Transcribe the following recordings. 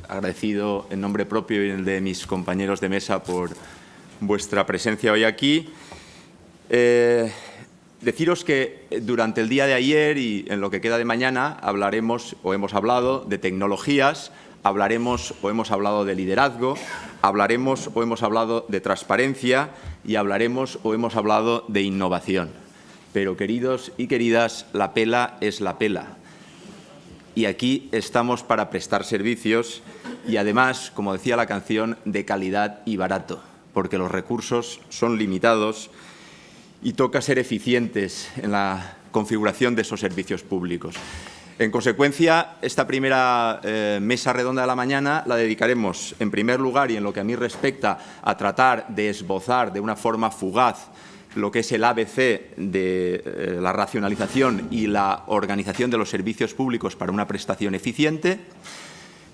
agradecido en nombre propio y en el de mis compañeros de mesa por vuestra presencia hoy aquí. Deciros que durante el día de ayer y en lo que queda de mañana hablaremos o hemos hablado de tecnologías, hablaremos o hemos hablado de liderazgo, hablaremos o hemos hablado de transparencia y hablaremos o hemos hablado de innovación. Pero, queridos y queridas, la pela es la pela. Y aquí estamos para prestar servicios y, además, como decía la canción, de calidad y barato, porque los recursos son limitados y toca ser eficientes en la configuración de esos servicios públicos. En consecuencia, esta primera mesa redonda de la mañana la dedicaremos, en primer lugar, y en lo que a mí respecta, a tratar de esbozar de una forma fugaz lo que es el ABC de la racionalización y la organización de los servicios públicos para una prestación eficiente,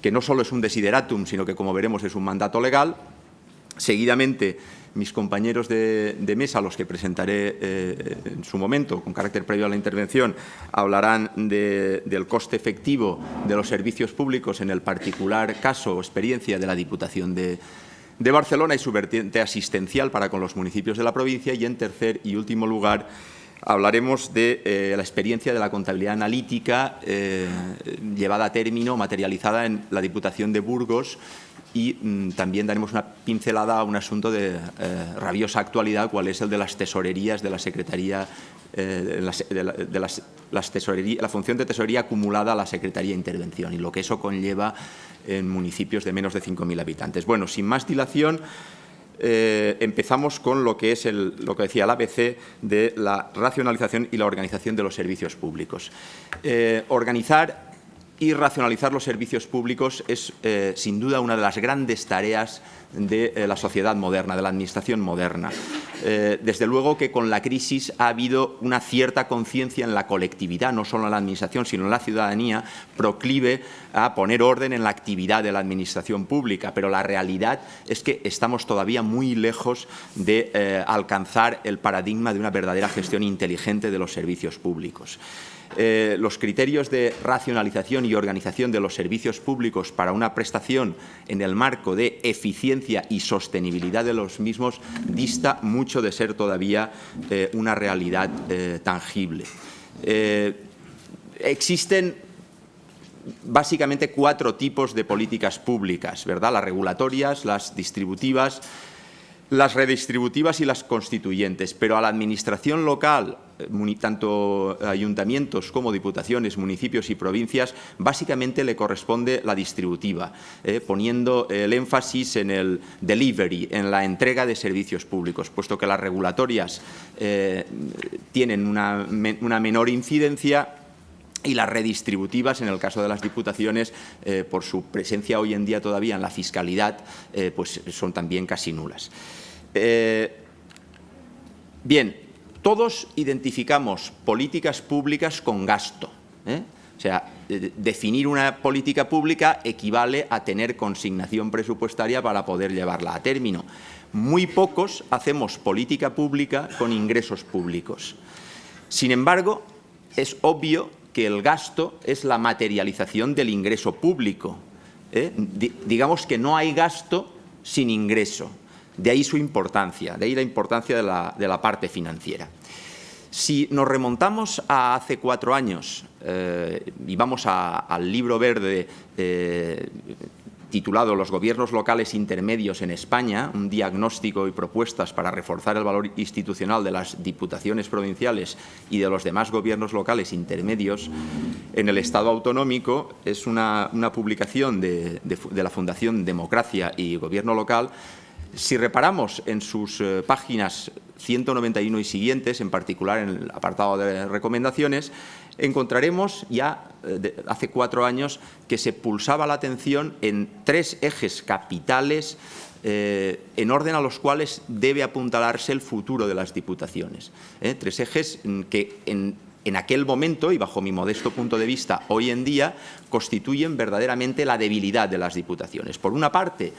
que no solo es un desideratum, sino que, como veremos, es un mandato legal. Seguidamente, mis compañeros de mesa, los que presentaré en su momento, con carácter previo a la intervención, hablarán del coste efectivo de los servicios públicos en el particular caso o experiencia de la Diputación de Barcelona y su vertiente asistencial para con los municipios de la provincia. Y, en tercer y último lugar, hablaremos de la experiencia de la contabilidad analítica llevada a término, materializada en la Diputación de Burgos, y también daremos una pincelada a un asunto de rabiosa actualidad, cuál es el de las tesorerías de la Secretaría, la función de tesorería acumulada a la Secretaría de Intervención y lo que eso conlleva en municipios de menos de 5.000 habitantes. Bueno, sin más dilación, empezamos con lo que es lo que decía el ABC de la racionalización y la organización de los servicios públicos. Organizar y racionalizar los servicios públicos es, sin duda, una de las grandes tareas de la sociedad moderna, de la administración moderna. Desde luego que con la crisis ha habido una cierta conciencia en la colectividad, no solo en la administración, sino en la ciudadanía, proclive a poner orden en la actividad de la administración pública, pero la realidad es que estamos todavía muy lejos de alcanzar el paradigma de una verdadera gestión inteligente de los servicios públicos. Los criterios de racionalización y organización de los servicios públicos para una prestación en el marco de eficiencia y sostenibilidad de los mismos dista mucho de ser todavía una realidad tangible. Existen básicamente 4 tipos de políticas públicas, ¿verdad? Las regulatorias, las distributivas, las redistributivas y las constituyentes, pero a la administración local, tanto ayuntamientos como diputaciones, municipios y provincias, básicamente le corresponde la distributiva, poniendo el énfasis en el delivery, en la entrega de servicios públicos, puesto que las regulatorias tienen una menor incidencia y las redistributivas, en el caso de las diputaciones, por su presencia hoy en día todavía en la fiscalidad, pues son también casi nulas. Bien, todos identificamos políticas públicas con gasto. O sea, definir una política pública equivale a tener consignación presupuestaria para poder llevarla a término. Muy pocos hacemos política pública con ingresos públicos. Sin embargo, es obvio que el gasto es la materialización del ingreso público. Digamos que no hay gasto sin ingreso. De ahí su importancia, de ahí la importancia de la parte financiera. Si nos remontamos a hace 4 años y vamos al libro verde titulado Los gobiernos locales intermedios en España, un diagnóstico y propuestas para reforzar el valor institucional de las diputaciones provinciales y de los demás gobiernos locales intermedios en el Estado autonómico, es una publicación de la Fundación Democracia y Gobierno Local. Si reparamos en sus páginas 191 y siguientes, en particular en el apartado de recomendaciones, encontraremos ya hace 4 años que se pulsaba la atención en 3 ejes capitales en orden a los cuales debe apuntalarse el futuro de las diputaciones. 3 ejes que en aquel momento, y bajo mi modesto punto de vista hoy en día, constituyen verdaderamente la debilidad de las diputaciones. Por una parte,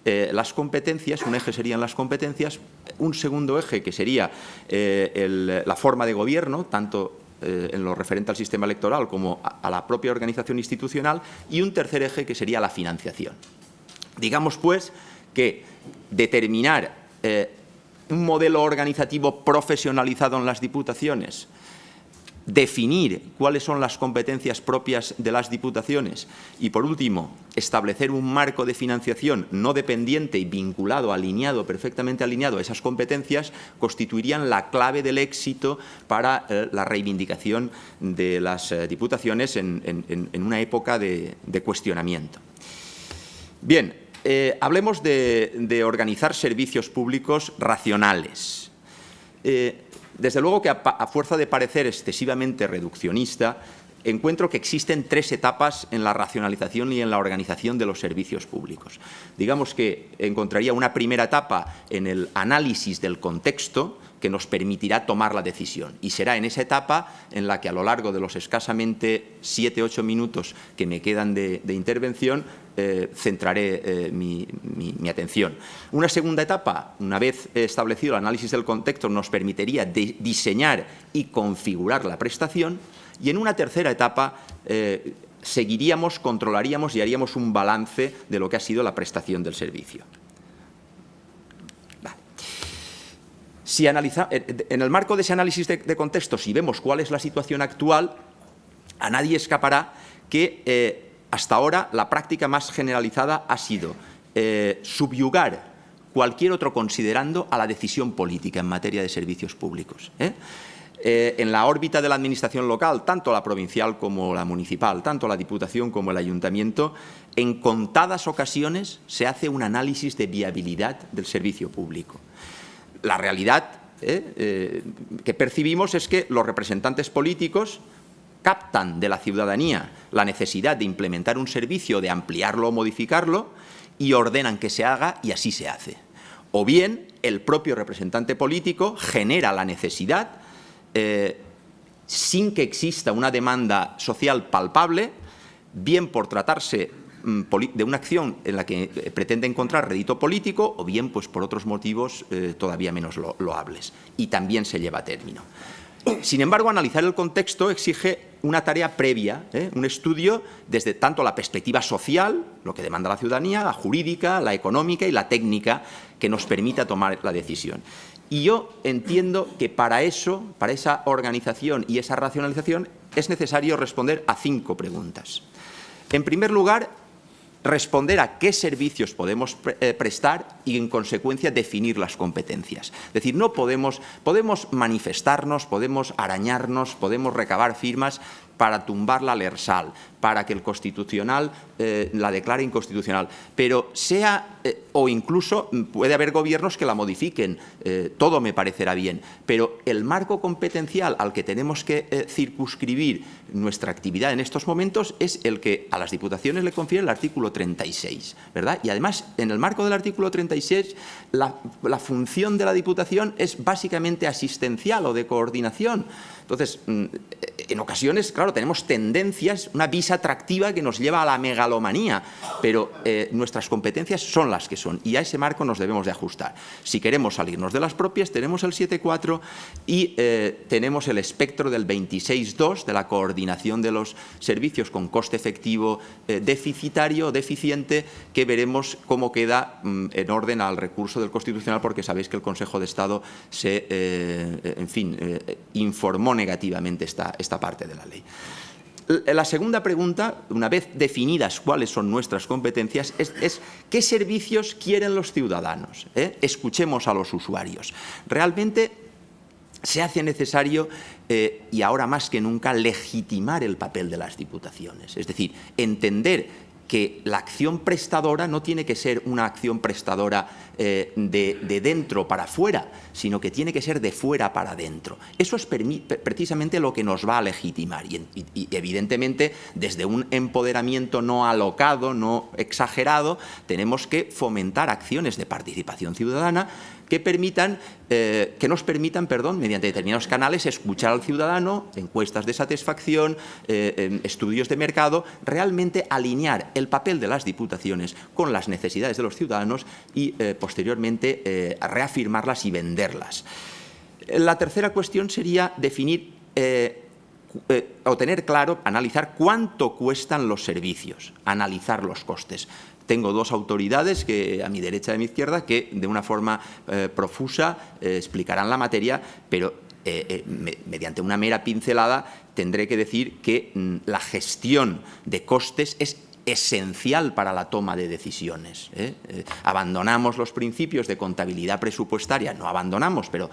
las competencias, un eje serían las competencias, un segundo eje que sería la forma de gobierno, tanto en lo referente al sistema electoral como a la propia organización institucional, y un tercer eje que sería la financiación. Digamos, pues, que determinar un modelo organizativo profesionalizado en las diputaciones, definir cuáles son las competencias propias de las diputaciones y, por último, establecer un marco de financiación no dependiente y vinculado, perfectamente alineado a esas competencias, constituirían la clave del éxito para la reivindicación de las diputaciones en una época de cuestionamiento. Bien, hablemos de organizar servicios públicos racionales. Desde luego que a fuerza de parecer excesivamente reduccionista, encuentro que existen 3 etapas en la racionalización y en la organización de los servicios públicos. Digamos que encontraría una primera etapa en el análisis del contexto que nos permitirá tomar la decisión. Y será en esa etapa en la que, a lo largo de los escasamente 7 u 8 minutos que me quedan de intervención, centraré mi atención. Una segunda etapa, una vez establecido el análisis del contexto, nos permitiría diseñar y configurar la prestación, y en una tercera etapa seguiríamos, controlaríamos y haríamos un balance de lo que ha sido la prestación del servicio. Vale. Si en el marco de ese análisis de contexto, si vemos cuál es la situación actual, a nadie escapará que hasta ahora la práctica más generalizada ha sido subyugar cualquier otro considerando a la decisión política en materia de servicios públicos. En la órbita de la administración local, tanto la provincial como la municipal, tanto la Diputación como el Ayuntamiento, en contadas ocasiones se hace un análisis de viabilidad del servicio público. La realidad que percibimos es que los representantes políticos captan de la ciudadanía la necesidad de implementar un servicio, de ampliarlo o modificarlo, y ordenan que se haga, y así se hace. O bien, el propio representante político genera la necesidad sin que exista una demanda social palpable, bien por tratarse de una acción en la que pretende encontrar rédito político, o bien pues por otros motivos todavía menos loables, y también se lleva a término. Sin embargo, analizar el contexto exige una tarea previa, un estudio desde tanto la perspectiva social, lo que demanda la ciudadanía, la jurídica, la económica y la técnica, que nos permita tomar la decisión. Y yo entiendo que para eso, para esa organización y esa racionalización, es necesario responder a 5 preguntas. En primer lugar, responder a qué servicios podemos prestar y, en consecuencia, definir las competencias. Es decir, no podemos manifestarnos, podemos arañarnos, podemos recabar firmas para tumbar la Lrsal, para que el Constitucional la declare inconstitucional, pero o incluso puede haber gobiernos que la modifiquen, todo me parecerá bien, pero el marco competencial al que tenemos que circunscribir nuestra actividad en estos momentos es el que a las diputaciones le confiere el artículo 36, ¿verdad? Y además, en el marco del artículo 36, la función de la Diputación es básicamente asistencial o de coordinación. Entonces, en ocasiones, claro, tenemos tendencias, una vis atractiva que nos lleva a la megalomanía, pero nuestras competencias son las que son, y a ese marco nos debemos de ajustar. Si queremos salirnos de las propias, tenemos el 7.4 y tenemos el espectro del 26.2 de la coordinación de los servicios con coste efectivo deficitario o deficiente, que veremos cómo queda en orden al recurso del Constitucional, porque sabéis que el Consejo de Estado informó negativamente esta parte de la ley. La segunda pregunta, una vez definidas cuáles son nuestras competencias, es ¿qué servicios quieren los ciudadanos? Escuchemos a los usuarios. Realmente se hace necesario, y ahora más que nunca, legitimar el papel de las diputaciones. Es decir, entender que la acción prestadora no tiene que ser una acción prestadora de dentro para fuera, sino que tiene que ser de fuera para dentro. Eso es precisamente lo que nos va a legitimar y evidentemente, desde un empoderamiento no alocado, no exagerado, tenemos que fomentar acciones de participación ciudadana que nos permitan, mediante determinados canales, escuchar al ciudadano, encuestas de satisfacción, estudios de mercado, realmente alinear el papel de las diputaciones con las necesidades de los ciudadanos y, posteriormente, reafirmarlas y venderlas. La tercera cuestión sería definir o tener claro, analizar cuánto cuestan los servicios, analizar los costes. Tengo dos autoridades a mi derecha y a mi izquierda que de una forma profusa explicarán la materia, pero mediante una mera pincelada tendré que decir que la gestión de costes es esencial para la toma de decisiones. Abandonamos los principios de contabilidad presupuestaria, no abandonamos, pero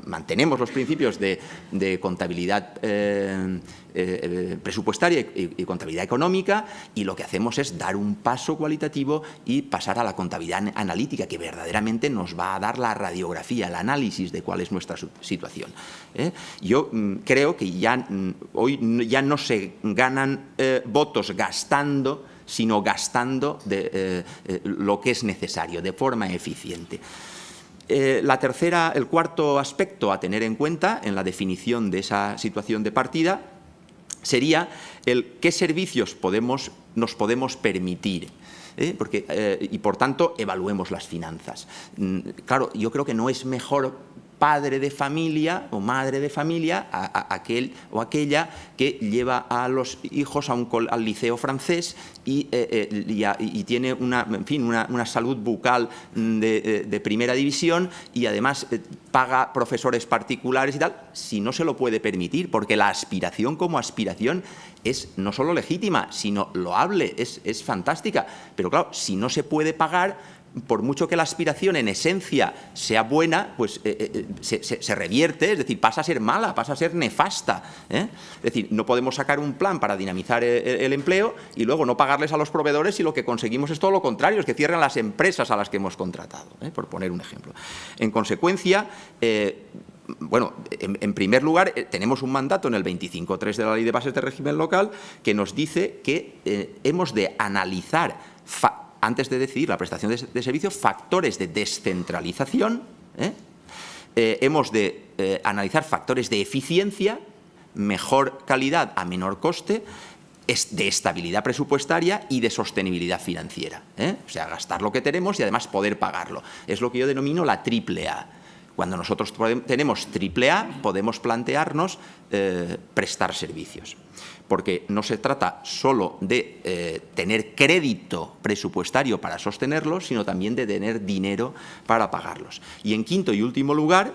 mantenemos los principios de contabilidad presupuestaria y contabilidad económica, y lo que hacemos es dar un paso cualitativo y pasar a la contabilidad analítica, que verdaderamente nos va a dar la radiografía, el análisis de cuál es nuestra situación. Yo creo que hoy ya no se ganan votos gastando, sino gastando lo que es necesario, de forma eficiente. El cuarto aspecto a tener en cuenta en la definición de esa situación de partida sería qué servicios nos podemos permitir. Y, por tanto, evaluemos las finanzas. Claro, yo creo que no es mejor padre de familia o madre de familia aquel o aquella que lleva a los hijos al liceo francés y tiene una salud bucal de primera división, y además paga profesores particulares y tal, si no se lo puede permitir, porque la aspiración como aspiración es no solo legítima, sino loable, es fantástica. Pero claro, si no se puede pagar, por mucho que la aspiración en esencia sea buena, pues se revierte, es decir, pasa a ser mala, pasa a ser nefasta. Es decir, no podemos sacar un plan para dinamizar el empleo y luego no pagarles a los proveedores, y lo que conseguimos es todo lo contrario, es que cierran las empresas a las que hemos contratado, por poner un ejemplo. En consecuencia, bueno, en primer lugar, tenemos un mandato en el 25.3 de la Ley de Bases de Régimen Local que nos dice que hemos de analizar, antes de decidir la prestación de servicios, factores de descentralización. Hemos de analizar factores de eficiencia, mejor calidad a menor coste, de estabilidad presupuestaria y de sostenibilidad financiera. O sea, gastar lo que tenemos y además poder pagarlo. Es lo que yo denomino la triple A. Cuando nosotros tenemos triple A, podemos plantearnos prestar servicios. Porque no se trata solo de tener crédito presupuestario para sostenerlos, sino también de tener dinero para pagarlos. Y en quinto y último lugar,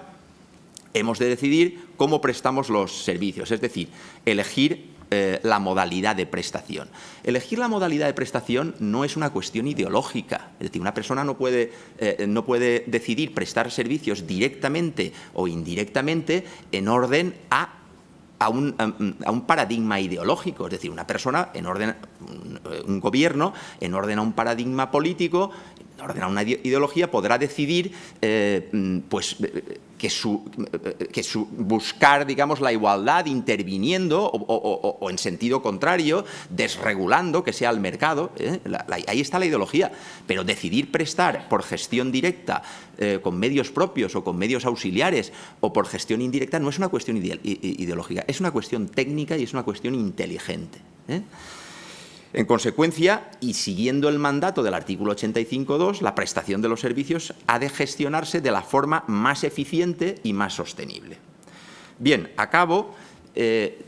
hemos de decidir cómo prestamos los servicios, es decir, elegir la modalidad de prestación. Elegir la modalidad de prestación no es una cuestión ideológica. Es decir, una persona no puede decidir prestar servicios directamente o indirectamente en orden a un paradigma ideológico. Es decir, una persona, un gobierno, en orden a un paradigma político, en orden a una ideología, podrá decidir buscar, digamos, la igualdad interviniendo o en sentido contrario, desregulando, que sea el mercado. Ahí está la ideología. Pero decidir prestar por gestión directa con medios propios o con medios auxiliares, o por gestión indirecta, no es una cuestión ideológica, es una cuestión técnica y es una cuestión inteligente. En consecuencia, y siguiendo el mandato del artículo 85.2, la prestación de los servicios ha de gestionarse de la forma más eficiente y más sostenible. Bien, acabo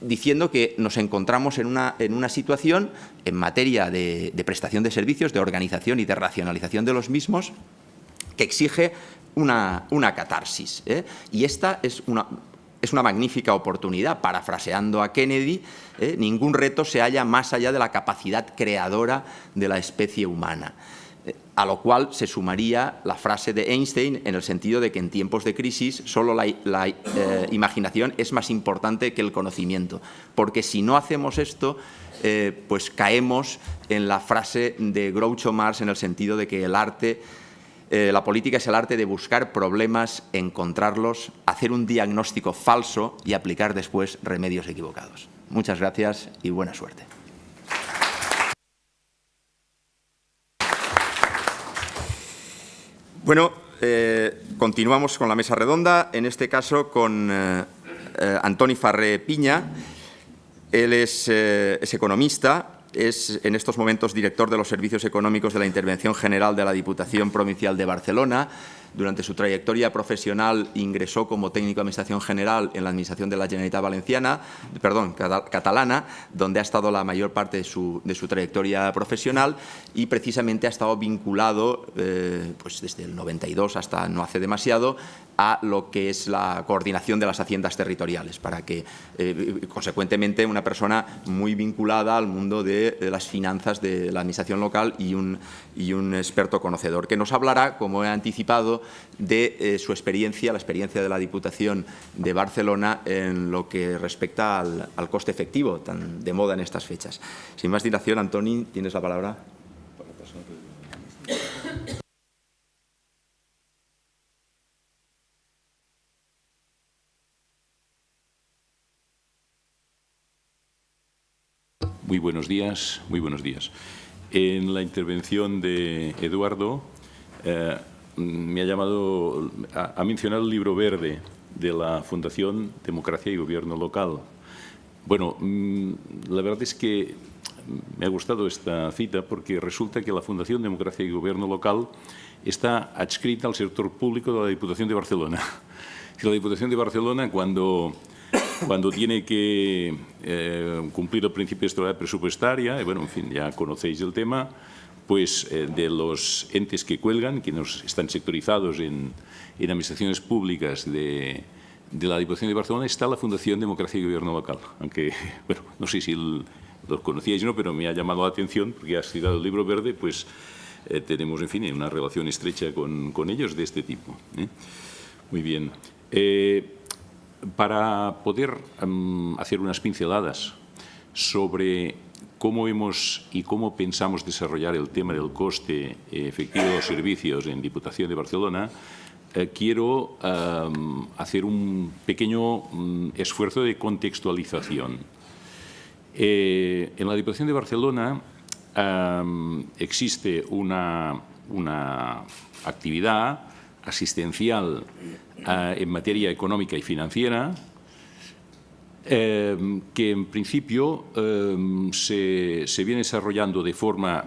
diciendo que nos encontramos en una situación en materia de prestación de servicios, de organización y de racionalización de los mismos, que exige una catarsis. Y esta es una magnífica oportunidad. Parafraseando a Kennedy, ningún reto se halla más allá de la capacidad creadora de la especie humana. A lo cual se sumaría la frase de Einstein, en el sentido de que en tiempos de crisis solo la imaginación es más importante que el conocimiento. Porque si no hacemos esto, pues caemos en la frase de Groucho Marx, en el sentido de que el arte... la política es el arte de buscar problemas, encontrarlos, hacer un diagnóstico falso y aplicar después remedios equivocados. Muchas gracias y buena suerte. Bueno, continuamos con la mesa redonda, en este caso con Antoni Farré Piña. Él es economista. Es en estos momentos director de los Servicios Económicos de la Intervención General de la Diputación Provincial de Barcelona. Durante su trayectoria profesional ingresó como técnico de Administración General en la Administración de la Generalitat catalana, donde ha estado la mayor parte de su trayectoria profesional y precisamente ha estado vinculado pues desde el 92 hasta no hace demasiado a lo que es la coordinación de las haciendas territoriales, para que, consecuentemente, una persona muy vinculada al mundo de las finanzas de la administración local y un experto conocedor, que nos hablará, como he anticipado, de su experiencia, la experiencia de la Diputación de Barcelona en lo que respecta al coste efectivo, tan de moda en estas fechas. Sin más dilación, Antoni, tienes la palabra. Muy buenos días, muy buenos días. En la intervención de Eduardo me ha mencionado el libro verde de la Fundación Democracia y Gobierno Local. Bueno, la verdad es que me ha gustado esta cita porque resulta que la Fundación Democracia y Gobierno Local está adscrita al sector público de la Diputación de Barcelona. Y la Diputación de Barcelona, cuando tiene que cumplir el principio de estabilidad presupuestaria, bueno, en fin, ya conocéis el tema, pues de los entes que cuelgan, que están sectorizados en administraciones públicas de la Diputación de Barcelona, está la Fundación Democracia y Gobierno Local. Aunque, bueno, no sé si los conocíais o no, pero me ha llamado la atención, porque has citado el libro verde, pues tenemos, en fin, una relación estrecha con ellos de este tipo. Muy bien. Para poder hacer unas pinceladas sobre cómo hemos y cómo pensamos desarrollar el tema del coste efectivo de los servicios en Diputación de Barcelona, quiero hacer un pequeño esfuerzo de contextualización. En la Diputación de Barcelona existe una actividad asistencial en materia económica y financiera que en principio se viene desarrollando de forma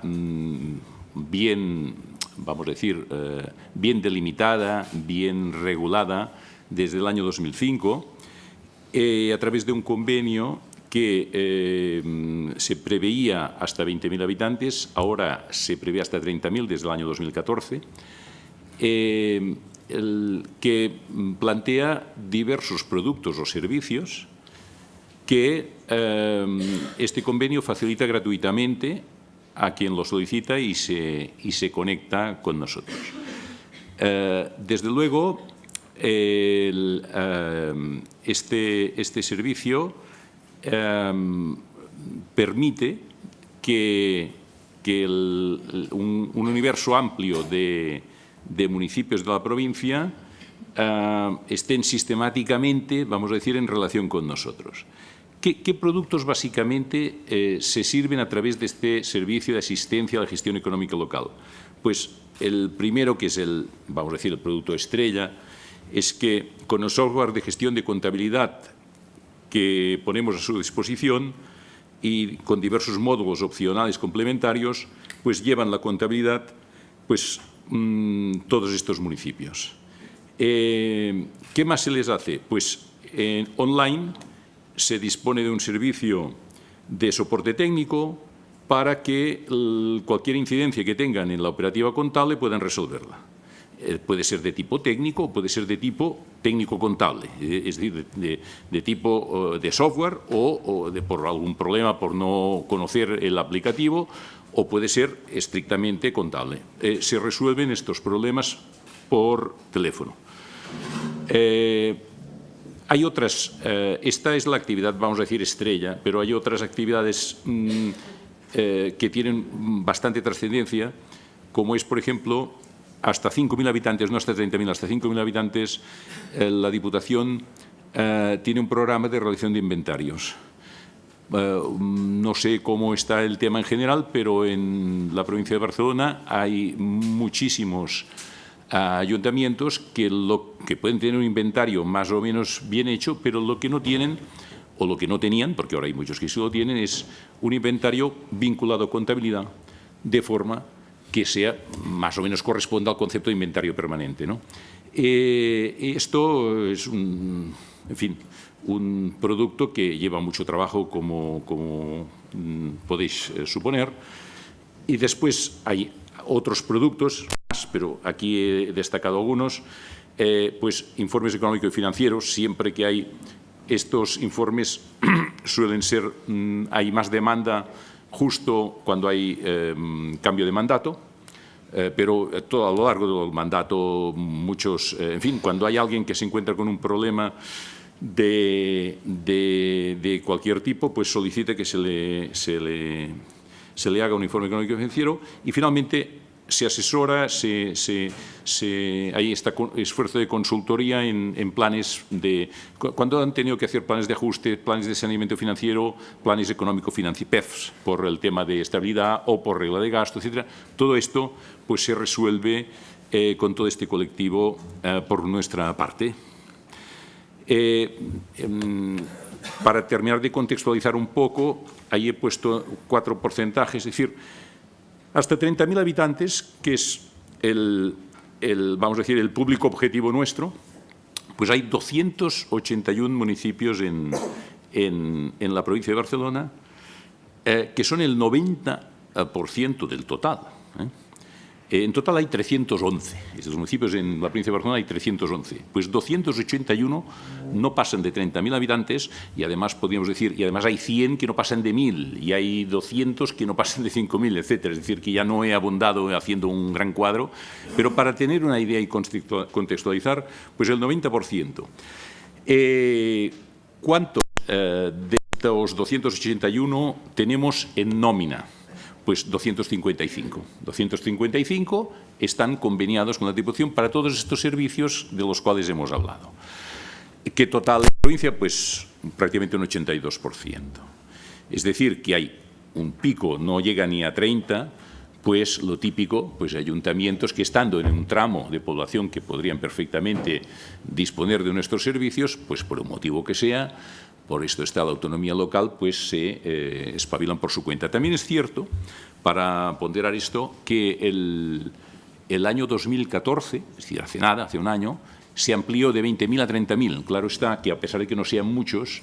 bien, vamos a decir, bien delimitada, bien regulada desde el año 2005 a través de un convenio que se preveía hasta 20.000 habitantes, ahora se prevé hasta 30.000 desde el año 2014, que plantea diversos productos o servicios que este convenio facilita gratuitamente a quien lo solicita y se conecta con nosotros. Desde luego, este servicio permite que un universo amplio de municipios de la provincia estén sistemáticamente, vamos a decir, en relación con nosotros. ¿Qué productos básicamente se sirven a través de este servicio de asistencia a la gestión económica local? Pues el primero, que es vamos a decir, el producto estrella, es que con el software de gestión de contabilidad que ponemos a su disposición y con diversos módulos opcionales complementarios, pues llevan la contabilidad pues todos estos municipios. ¿Qué más se les hace? Pues online se dispone de un servicio de soporte técnico para que cualquier incidencia que tengan en la operativa contable puedan resolverla. Puede ser de tipo técnico o puede ser de tipo técnico-contable, es decir, de tipo de software o por algún problema por no conocer el aplicativo, o puede ser estrictamente contable. Se resuelven estos problemas por teléfono. Hay otras, esta es la actividad, vamos a decir, estrella, pero hay otras actividades que tienen bastante trascendencia, como es, por ejemplo, hasta 5.000 habitantes, no hasta 30.000, hasta 5.000 habitantes, la Diputación tiene un programa de realización de inventarios. No sé cómo está el tema en general, pero en la provincia de Barcelona hay muchísimos ayuntamientos que pueden tener un inventario más o menos bien hecho, pero lo que no tienen, o lo que no tenían, porque ahora hay muchos que sí lo tienen, es un inventario vinculado a contabilidad, de forma que sea más o menos corresponda al concepto de inventario permanente, ¿no? Esto es en fin, un producto que lleva mucho trabajo, como podéis suponer, y después hay otros productos más, pero aquí he destacado algunos, pues informes económicos y financieros. Siempre que hay estos informes suelen ser, hay más demanda justo cuando hay cambio de mandato, pero todo a lo largo del mandato muchos, en fin, cuando hay alguien que se encuentra con un problema de cualquier tipo, pues solicita que se le haga un informe económico y financiero, y finalmente se asesora, hay este esfuerzo de consultoría en planes de... Cuando han tenido que hacer planes de ajuste, planes de saneamiento financiero, planes económico-financieros, PEFs, por el tema de estabilidad o por regla de gasto, etcétera, todo esto pues se resuelve con todo este colectivo por nuestra parte. Para terminar de contextualizar un poco, ahí he puesto 4 porcentajes, es decir, hasta 30.000 habitantes, que es vamos a decir, el público objetivo nuestro, pues hay 281 municipios en la provincia de Barcelona, que son el 90% del total. En total hay 311. Estos municipios en la provincia de Barcelona hay 311. Pues 281 no pasan de 30.000 habitantes y además podríamos decir, y además hay 100 que no pasan de 1.000 y hay 200 que no pasan de 5.000, etcétera. Es decir, que ya no he abundado haciendo un gran cuadro, pero para tener una idea y contextualizar, pues el 90%. ¿Cuántos de estos 281 tenemos en nómina? Pues 255. 255 están conveniados con la Diputación para todos estos servicios de los cuales hemos hablado. ¿Qué total de la provincia? Pues prácticamente un 82%. Es decir, que hay un pico, no llega ni a 30, pues lo típico, pues ayuntamientos que estando en un tramo de población que podrían perfectamente disponer de nuestros servicios, pues por un motivo que sea, por esto está la autonomía local, pues se espabilan por su cuenta. También es cierto, para ponderar esto, que el año 2014, es decir, hace nada, hace un año, se amplió de 20.000 a 30.000. Claro está que, a pesar de que no sean muchos,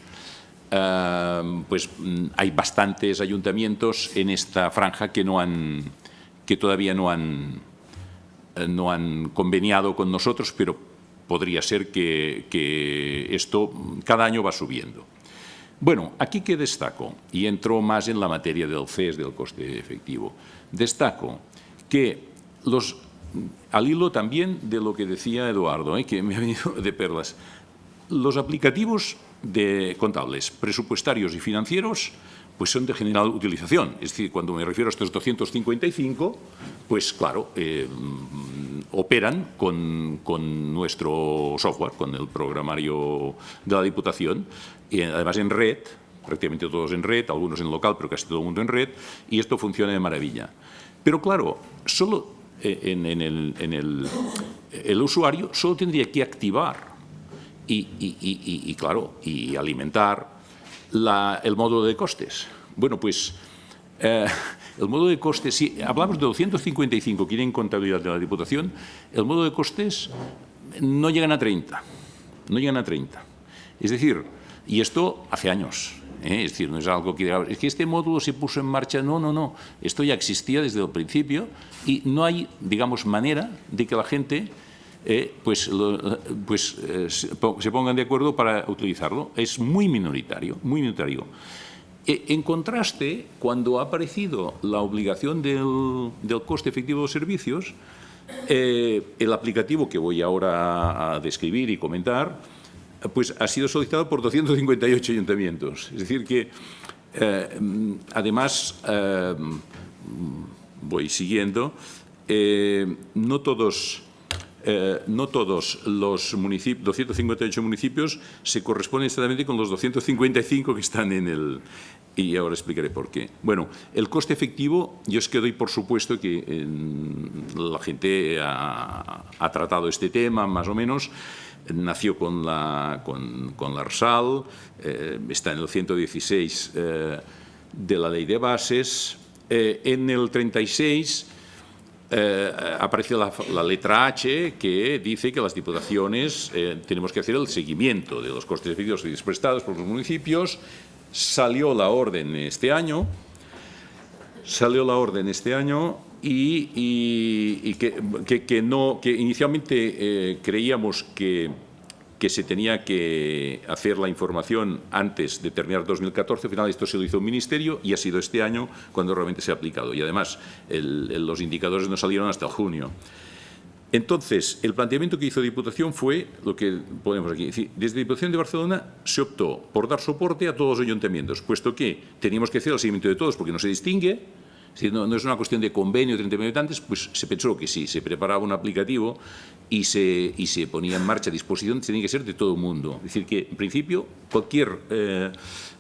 pues hay bastantes ayuntamientos en esta franja que todavía no han conveniado con nosotros, pero podría ser que esto cada año va subiendo. Bueno, aquí que destaco, y entro más en la materia del CES, del coste efectivo, destaco que al hilo también de lo que decía Eduardo, que me ha venido de perlas, los aplicativos contables, presupuestarios y financieros, pues son de general utilización. Es decir, cuando me refiero a estos 255, pues claro, operan con nuestro software, con el programario de la Diputación, y además en red, prácticamente todos en red, algunos en local, pero casi todo el mundo en red, y esto funciona de maravilla. Pero claro, solo el usuario solo tendría que activar y claro, y alimentar el módulo de costes. Bueno, pues el módulo de costes, si hablamos de 255 que tienen contabilidad de la Diputación, el módulo de costes no llegan a 30. No llegan a 30. Es decir, y esto hace años. Es decir, no es algo que... Es que este módulo se puso en marcha. No. Esto ya existía desde el principio y no hay, digamos, manera de que la gente se pongan de acuerdo para utilizarlo. Es muy minoritario, muy minoritario. En contraste, cuando ha aparecido la obligación del coste efectivo de los servicios, el aplicativo que voy ahora a describir y comentar, pues ha sido solicitado por 258 ayuntamientos. Es decir que, además, voy siguiendo, no todos los municipios, 258 municipios, se corresponden exactamente con los 255 que están en el... Y ahora explicaré por qué. Bueno, el coste efectivo, yo es que doy por supuesto que la gente ha tratado este tema, más o menos. Nació con la RSAL, está en el 116 de la Ley de Bases. En el 36 aparece la letra H que dice que las diputaciones tenemos que hacer el seguimiento de los costes efectivos y prestados por los municipios. Salió la orden este año, y que inicialmente creíamos que se tenía que hacer la información antes de terminar 2014. Al final esto se lo hizo un ministerio y ha sido este año cuando realmente se ha aplicado. Y además los indicadores no salieron hasta junio. Entonces, el planteamiento que hizo Diputación fue lo que ponemos aquí. Es decir, desde Diputación de Barcelona se optó por dar soporte a todos los ayuntamientos, puesto que teníamos que hacer el seguimiento de todos porque no se distingue. Si no es una cuestión de convenio de 30.000 habitantes, pues se pensó que sí, se preparaba un aplicativo y se ponía en marcha a disposición, tenía que ser de todo el mundo. Es decir, que en principio cualquier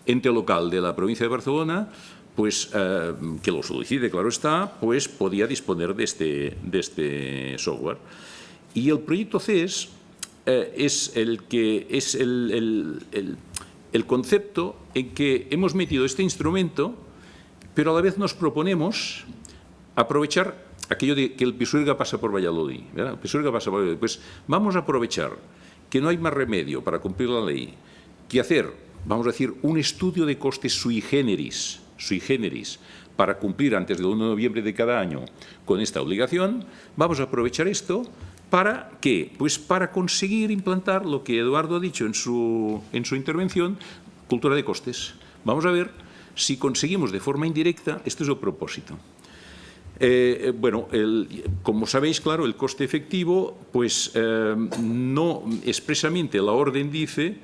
ente local de la provincia de Barcelona, pues que lo solicite, claro está, pues podía disponer de este software. Y el proyecto CES es el concepto en que hemos metido este instrumento, pero a la vez nos proponemos aprovechar aquello de que el Pisuerga pasa por Valladolid, ¿verdad? El Pisuerga pasa por Valladolid. Pues vamos a aprovechar que no hay más remedio para cumplir la ley que hacer, vamos a decir, un estudio de costes sui generis, para cumplir antes del 1 de noviembre de cada año con esta obligación. Vamos a aprovechar esto ¿para qué? Pues para conseguir implantar lo que Eduardo ha dicho en su intervención, cultura de costes. Vamos a ver si conseguimos de forma indirecta, este es el propósito. Bueno, como sabéis, claro, el coste efectivo, pues no expresamente la orden dice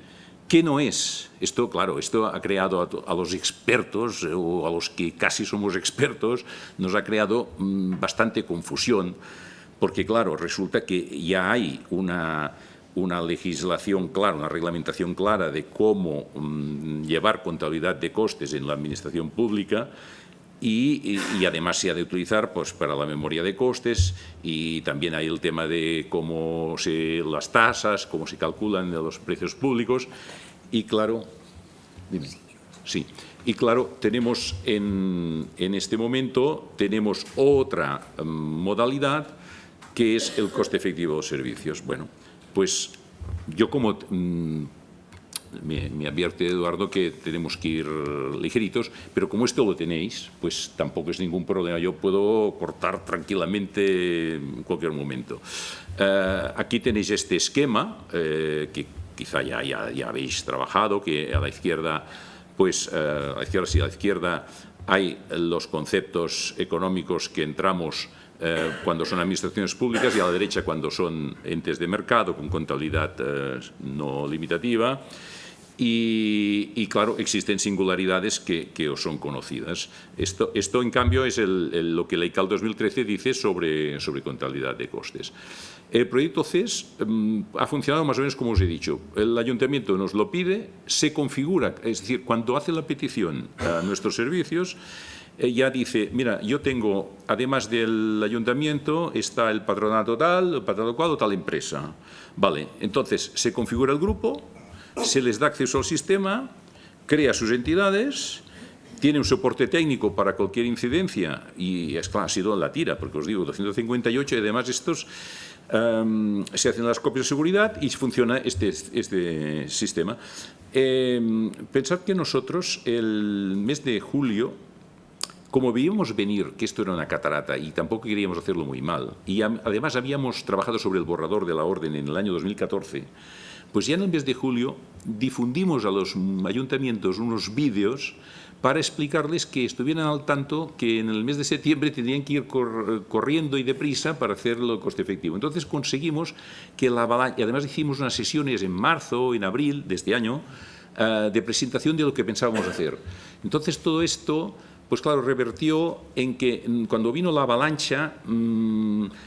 que no es. Esto, claro, esto ha creado a los expertos, o a los que casi somos expertos, nos ha creado bastante confusión, porque, claro, resulta que ya hay una legislación clara, una reglamentación clara de cómo llevar contabilidad de costes en la administración pública y además se ha de utilizar pues, para la memoria de costes, y también hay el tema de cómo las tasas, cómo se calculan los precios públicos y claro, dime. Sí. Y claro, tenemos en este momento tenemos otra modalidad que es el coste efectivo de los servicios. Bueno, pues yo como me advierte Eduardo que tenemos que ir ligeritos, pero como esto lo tenéis, pues tampoco es ningún problema. Yo puedo cortar tranquilamente en cualquier momento. Aquí tenéis este esquema que quizá ya habéis trabajado, que a la izquierda, pues a la izquierda hay los conceptos económicos que entramos cuando son administraciones públicas, y a la derecha cuando son entes de mercado con contabilidad no limitativa. Y claro, existen singularidades que os son conocidas. Esto en cambio, es lo que la ICAL 2013 dice sobre contabilidad de costes. El proyecto CES ha funcionado más o menos como os he dicho. El ayuntamiento nos lo pide, se configura, es decir, cuando hace la petición a nuestros servicios, ya dice, mira, yo tengo, además del ayuntamiento, está el patronato tal, el patronato cual o tal empresa. Vale, entonces se configura el grupo, se les da acceso al sistema, crea sus entidades, tiene un soporte técnico para cualquier incidencia, y es claro, ha sido la tira, porque os digo, 258, y además estos se hacen las copias de seguridad y funciona este sistema. Pensad que nosotros, el mes de julio, como veíamos venir que esto era una catarata y tampoco queríamos hacerlo muy mal, y además habíamos trabajado sobre el borrador de la orden en el año 2014, pues ya en el mes de julio difundimos a los ayuntamientos unos vídeos para explicarles que estuvieran al tanto que en el mes de septiembre tenían que ir corriendo y deprisa para hacerlo el coste efectivo. Entonces conseguimos que la avalancha, y además hicimos unas sesiones en marzo, en abril de este año, de presentación de lo que pensábamos hacer. Entonces todo esto, pues claro, revertió en que cuando vino la avalancha,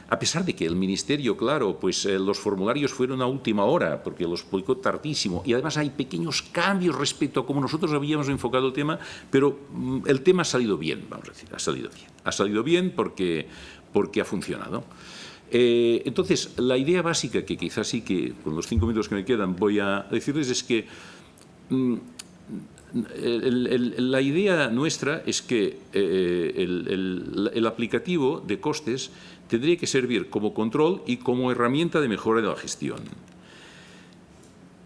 a pesar de que el Ministerio, claro, pues los formularios fueron a última hora, porque los publicó tardísimo, y además hay pequeños cambios respecto a cómo nosotros habíamos enfocado el tema, pero el tema ha salido bien, vamos a decir, ha salido bien. Ha salido bien porque ha funcionado. Entonces, la idea básica, que quizás sí que con los 5 minutos que me quedan voy a decirles, es que La idea nuestra es que el aplicativo de costes tendría que servir como control y como herramienta de mejora de la gestión.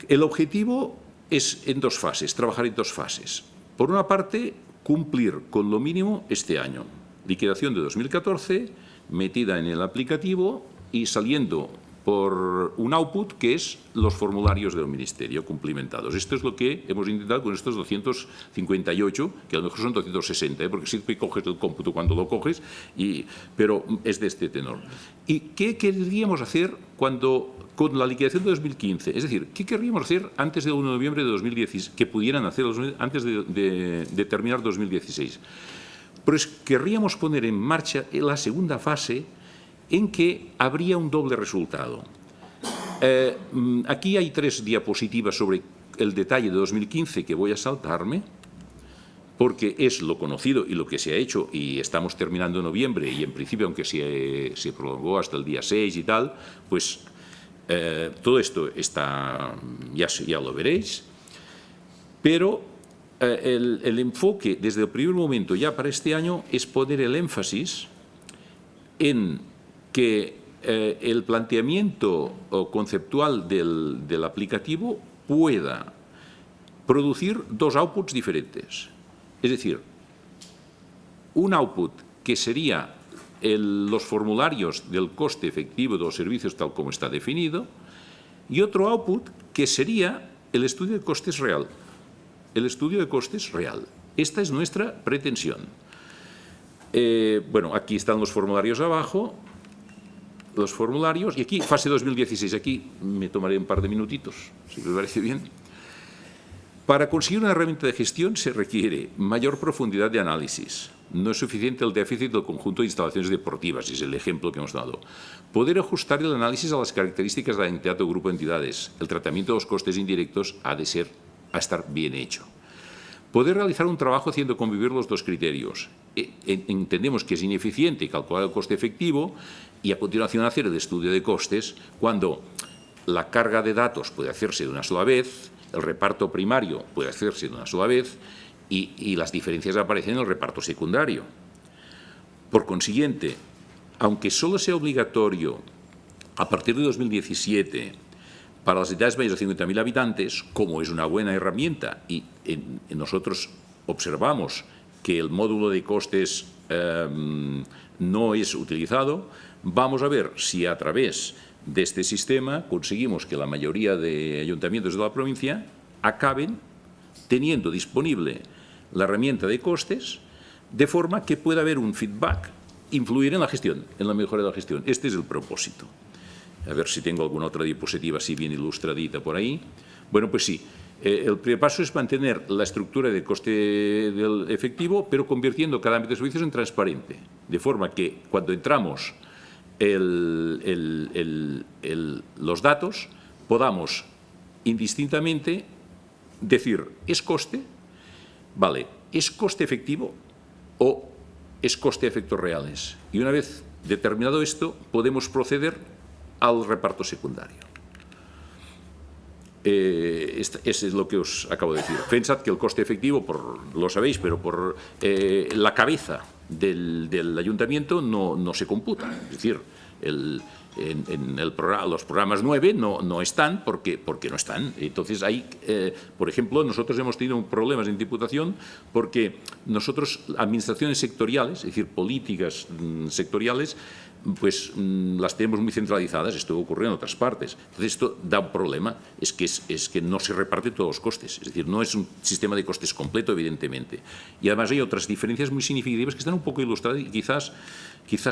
El objetivo es en dos fases, trabajar en dos fases. Por una parte, cumplir con lo mínimo este año. Liquidación de 2014, metida en el aplicativo y saliendo por un output que es los formularios del Ministerio cumplimentados. Esto es lo que hemos intentado con estos 258, que a lo mejor son 260, porque siempre coges el cómputo cuando lo coges, pero es de este tenor. ¿Y qué querríamos hacer con la liquidación de 2015? Es decir, ¿qué querríamos hacer antes del 1 de noviembre de 2016, que pudieran hacer antes de terminar 2016? Pues querríamos poner en marcha la segunda fase en que habría un doble resultado. Aquí hay 3 diapositivas sobre el detalle de 2015 que voy a saltarme, porque es lo conocido y lo que se ha hecho, y estamos terminando en noviembre, y en principio, aunque se prolongó hasta el día 6 y tal, pues todo esto está, ya lo veréis, pero el enfoque desde el primer momento ya para este año es poner el énfasis en que el planteamiento conceptual del aplicativo pueda producir 2 outputs diferentes. Es decir, un output que sería los formularios del coste efectivo de los servicios tal como está definido, y otro output que sería el estudio de costes real. El estudio de costes real. Esta es nuestra pretensión. Bueno, aquí están los formularios abajo, los formularios, y aquí, fase 2016, aquí me tomaré un par de minutitos, si les parece bien. Para conseguir una herramienta de gestión se requiere mayor profundidad de análisis. No es suficiente el déficit del conjunto de instalaciones deportivas, es el ejemplo que hemos dado. Poder ajustar el análisis a las características de la entidad o grupo de entidades. El tratamiento de los costes indirectos ha de estar bien hecho. Poder realizar un trabajo haciendo convivir los 2 criterios. Entendemos que es ineficiente calcular el coste efectivo y a continuación hacer el estudio de costes cuando la carga de datos puede hacerse de una sola vez, el reparto primario puede hacerse de una sola vez y las diferencias aparecen en el reparto secundario. Por consiguiente, aunque solo sea obligatorio a partir de 2017 para las entidades mayores de 50.000 habitantes, como es una buena herramienta y nosotros observamos que el módulo de costes no es utilizado, vamos a ver si a través de este sistema conseguimos que la mayoría de ayuntamientos de la provincia acaben teniendo disponible la herramienta de costes de forma que pueda haber un feedback, influir en la gestión, en la mejora de la gestión. Este es el propósito. A ver si tengo alguna otra diapositiva así bien ilustradita por ahí. Bueno, pues sí. El primer paso es mantener la estructura de coste del efectivo, pero convirtiendo cada ámbito de servicios en transparente, de forma que cuando entramos los datos podamos indistintamente decir, ¿es coste? Vale, ¿es coste efectivo o es coste a efectos reales? Y una vez determinado esto, podemos proceder al reparto secundario. Eso es lo que os acabo de decir. Pensad que el coste efectivo, lo sabéis, pero por la cabeza del ayuntamiento no se computa. Es decir, los programas 9 no están porque no están. Entonces, hay, por ejemplo, nosotros hemos tenido problemas en Diputación porque nosotros, administraciones sectoriales, es decir, políticas sectoriales, pues las tenemos muy centralizadas. Esto ocurre en otras partes. Entonces, esto da un problema, es que no se reparte todos los costes. Es decir, no es un sistema de costes completo, evidentemente. Y además hay otras diferencias muy significativas que están un poco ilustradas y quizás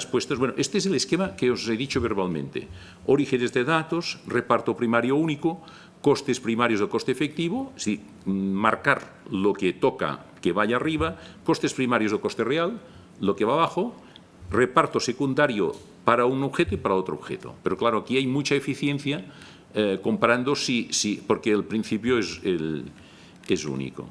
puestas. Bueno, este es el esquema que os he dicho verbalmente. Orígenes de datos, reparto primario único, costes primarios del coste efectivo, es decir, marcar lo que toca que vaya arriba, costes primarios del coste real, lo que va abajo, reparto secundario para un objeto y para otro objeto. Pero claro, aquí hay mucha eficiencia comparando porque el principio es único.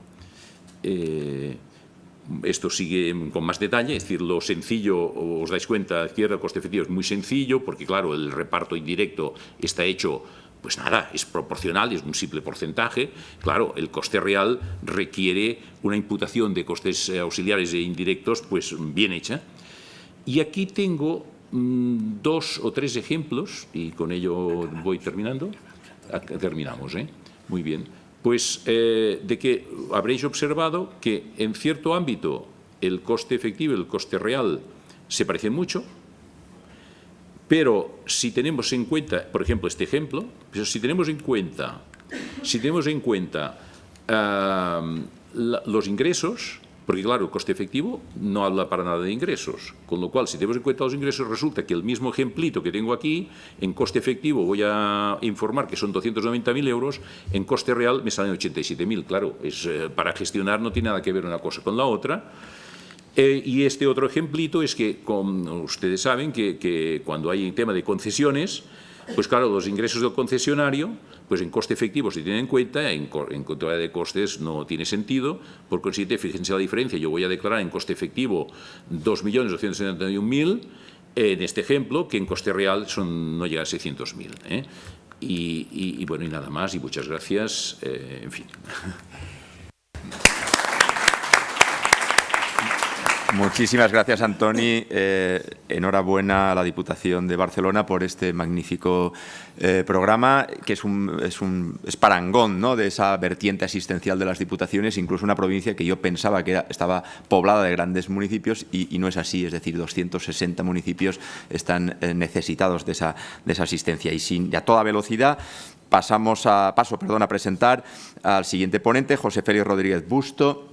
Esto sigue con más detalle, es decir, lo sencillo, os dais cuenta, a la izquierda el coste efectivo es muy sencillo, porque claro, el reparto indirecto está hecho Pues nada, es proporcional, es un simple porcentaje. Claro, el coste real requiere una imputación de costes auxiliares e indirectos pues bien hecha. Y aquí tengo 2 o 3 ejemplos, y con ello voy terminando. Terminamos, ¿eh? Muy bien. Pues de que habréis observado que en cierto ámbito el coste efectivo y el coste real se parecen mucho, pero si tenemos en cuenta, por ejemplo, este ejemplo, si tenemos en cuenta los ingresos, porque claro, el coste efectivo no habla para nada de ingresos, con lo cual si tenemos en cuenta los ingresos resulta que el mismo ejemplito que tengo aquí, en coste efectivo voy a informar que son 290.000 euros, en coste real me salen 87.000, claro, para gestionar no tiene nada que ver una cosa con la otra. Y este otro ejemplito es que, como ustedes saben, que cuando hay tema de concesiones, pues claro, los ingresos del concesionario, pues en coste efectivo se tienen en cuenta, en contabilidad de costes no tiene sentido, por consiguiente, fíjense la diferencia, yo voy a declarar en coste efectivo 2.271.000, en este ejemplo, que en coste real no llega a 600.000. Y bueno, y nada más, y muchas gracias, en fin. Muchísimas gracias, Antoni. Enhorabuena a la Diputación de Barcelona por este magnífico programa, que es parangón, ¿no?, de esa vertiente asistencial de las diputaciones, incluso una provincia que yo pensaba que estaba poblada de grandes municipios y no es así, es decir, 260 municipios están necesitados de esa asistencia. Y a toda velocidad paso a presentar al siguiente ponente, José Félix Rodríguez Busto.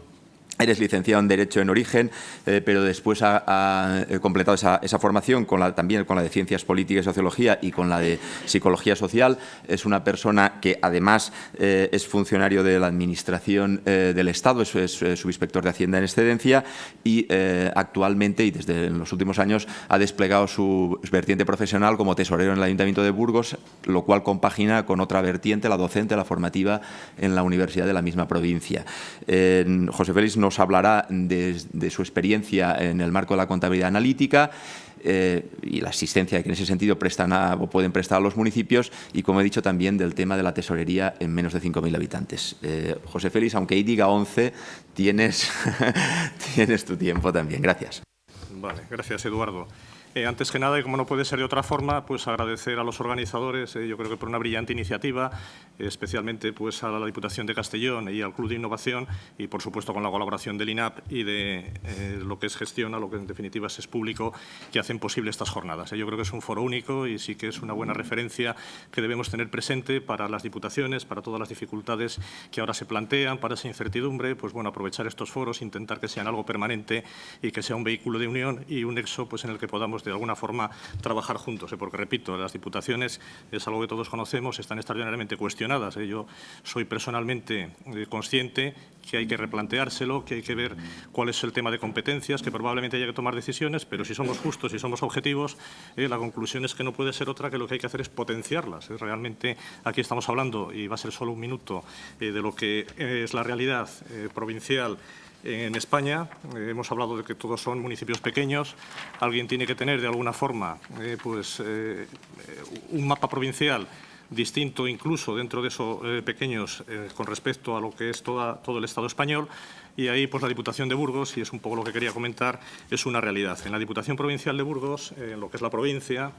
Eres licenciado en Derecho en origen, pero después ha completado esa formación también con la de Ciencias Políticas y Sociología y con la de Psicología Social. Es una persona que además es funcionario de la Administración del Estado, es subinspector de Hacienda en excedencia y actualmente y desde los últimos años ha desplegado su vertiente profesional como tesorero en el Ayuntamiento de Burgos, lo cual compagina con otra vertiente, la docente, la formativa en la universidad de la misma provincia. José Félix nos hablará de su experiencia en el marco de la contabilidad analítica y la asistencia que en ese sentido pueden prestar a los municipios y, como he dicho, también del tema de la tesorería en menos de 5.000 habitantes. José Félix, aunque ahí diga 11, tienes tu tiempo también. Gracias. Vale, gracias, Eduardo. Antes que nada, y como no puede ser de otra forma, pues agradecer a los organizadores, yo creo que por una brillante iniciativa, especialmente pues a la Diputación de Castellón y al Club de Innovación y, por supuesto, con la colaboración del INAP y de lo que es Gestiona, lo que en definitiva es Público, que hacen posible estas jornadas. Yo creo que es un foro único y sí que es una buena referencia que debemos tener presente para las diputaciones, para todas las dificultades que ahora se plantean, para esa incertidumbre, pues bueno, aprovechar estos foros, intentar que sean algo permanente y que sea un vehículo de unión y un nexo pues en el que podamos de alguna forma trabajar juntos, porque, repito, las diputaciones es algo que todos conocemos, están extraordinariamente cuestionadas. Yo soy personalmente consciente que hay que replanteárselo, que hay que ver cuál es el tema de competencias, que probablemente haya que tomar decisiones, pero si somos justos y somos objetivos, la conclusión es que no puede ser otra que lo que hay que hacer es potenciarlas. Realmente aquí estamos hablando, y va a ser solo un minuto, de lo que es la realidad provincial en España. Hemos hablado de que todos son municipios pequeños. Alguien tiene que tener de alguna forma un mapa provincial distinto incluso dentro de esos pequeños con respecto a lo que es todo el Estado español. Y ahí pues la Diputación de Burgos, y es un poco lo que quería comentar, es una realidad. En la Diputación Provincial de Burgos, en lo que es la provincia,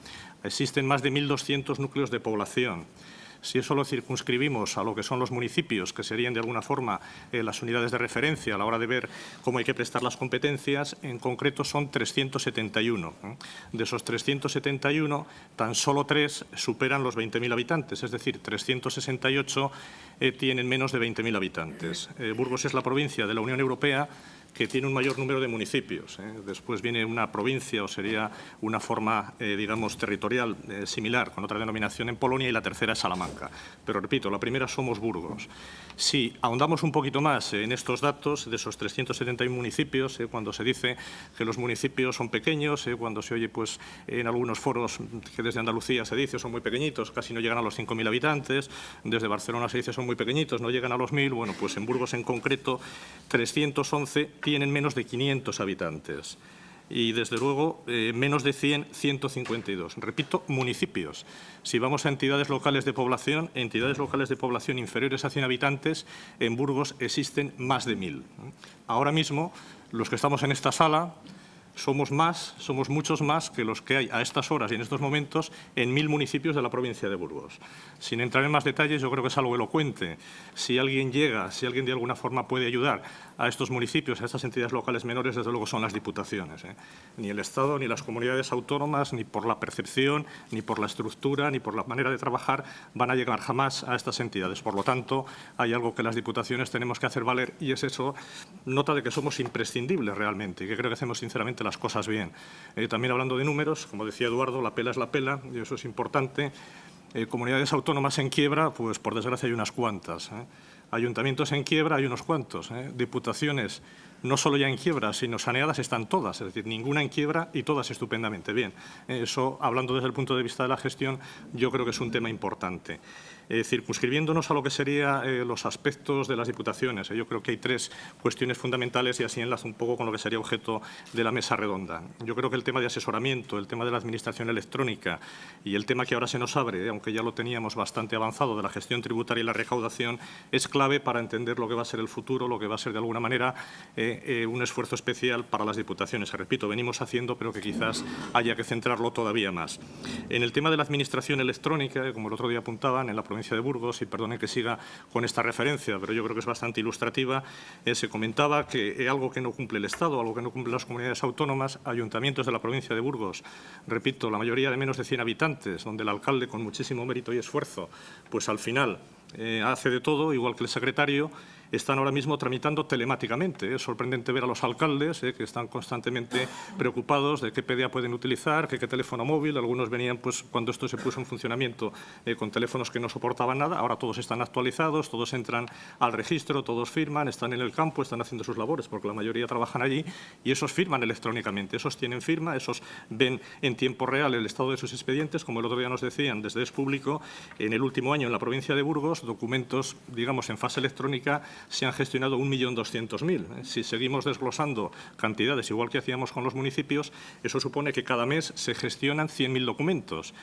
existen más de 1.200 núcleos de población. Si eso lo circunscribimos a lo que son los municipios, que serían de alguna forma las unidades de referencia a la hora de ver cómo hay que prestar las competencias, en concreto son 371. De esos 371, tan solo 3 superan los 20.000 habitantes, es decir, 368 tienen menos de 20.000 habitantes. Burgos es la provincia de la Unión Europea que tiene un mayor número de municipios. Después viene una provincia, o sería una forma, digamos, territorial similar, con otra denominación en Polonia, y la tercera es Salamanca. Pero, repito, la primera somos Burgos. Si ahondamos un poquito más en estos datos de esos 371 municipios, cuando se dice que los municipios son pequeños, cuando se oye pues, en algunos foros que desde Andalucía se dice son muy pequeñitos, casi no llegan a los 5.000 habitantes, desde Barcelona se dice son muy pequeñitos, no llegan a los 1.000, bueno, pues en Burgos en concreto 311 tienen menos de 500 habitantes. y, desde luego, menos de 100, 152. Repito, municipios. Si vamos a entidades locales de población inferiores a 100 habitantes, en Burgos existen más de 1000. Ahora mismo, los que estamos en esta sala, somos muchos más que los que hay a estas horas y en estos momentos en 1000 municipios de la provincia de Burgos. Sin entrar en más detalles, yo creo que es algo elocuente. Si alguien llega, si alguien de alguna forma puede ayudar a estos municipios, a estas entidades locales menores, desde luego son las diputaciones. Ni el Estado, ni las comunidades autónomas, ni por la percepción, ni por la estructura, ni por la manera de trabajar, van a llegar jamás a estas entidades. Por lo tanto, hay algo que las diputaciones tenemos que hacer valer y es eso, nota de que somos imprescindibles realmente y que creo que hacemos sinceramente las cosas bien. También hablando de números, como decía Eduardo, la pela es la pela y eso es importante. Comunidades autónomas en quiebra, pues por desgracia hay unas cuantas. Ayuntamientos en quiebra hay unos cuantos. Diputaciones no solo ya en quiebra, sino saneadas están todas, es decir, ninguna en quiebra y todas estupendamente bien. Eso, hablando desde el punto de vista de la gestión, yo creo que es un tema importante. Circunscribiéndonos a lo que serían los aspectos de las diputaciones, yo creo que hay 3 cuestiones fundamentales y así enlazo un poco con lo que sería objeto de la mesa redonda. Yo creo que el tema de asesoramiento, el tema de la administración electrónica y el tema que ahora se nos abre, aunque ya lo teníamos bastante avanzado, de la gestión tributaria y la recaudación, es clave para entender lo que va a ser el futuro, lo que va a ser de alguna manera un esfuerzo especial para las diputaciones. Repito, venimos haciendo, pero que quizás haya que centrarlo todavía más. En el tema de la administración electrónica, como el otro día apuntaban, en la provincia de Burgos, y perdonen que siga con esta referencia, pero yo creo que es bastante ilustrativa, se comentaba que algo que no cumple el Estado, algo que no cumplen las comunidades autónomas, ayuntamientos de la provincia de Burgos, repito, la mayoría de menos de 100 habitantes, donde el alcalde, con muchísimo mérito y esfuerzo, pues al final hace de todo, igual que el secretario, están ahora mismo tramitando telemáticamente. Es sorprendente ver a los alcaldes que están constantemente preocupados de qué PDA pueden utilizar, qué teléfono móvil. Algunos venían, pues, cuando esto se puso en funcionamiento, con teléfonos que no soportaban nada. Ahora todos están actualizados, todos entran al registro, todos firman, están en el campo, están haciendo sus labores, porque la mayoría trabajan allí, y esos firman electrónicamente. Esos tienen firma, esos ven en tiempo real el estado de sus expedientes. Como el otro día nos decían desde Es Público, en el último año en la provincia de Burgos, documentos, digamos, en fase electrónica, se han gestionado 1.200.000. Si seguimos desglosando cantidades, igual que hacíamos con los municipios, eso supone que cada mes se gestionan 100.000 documentos.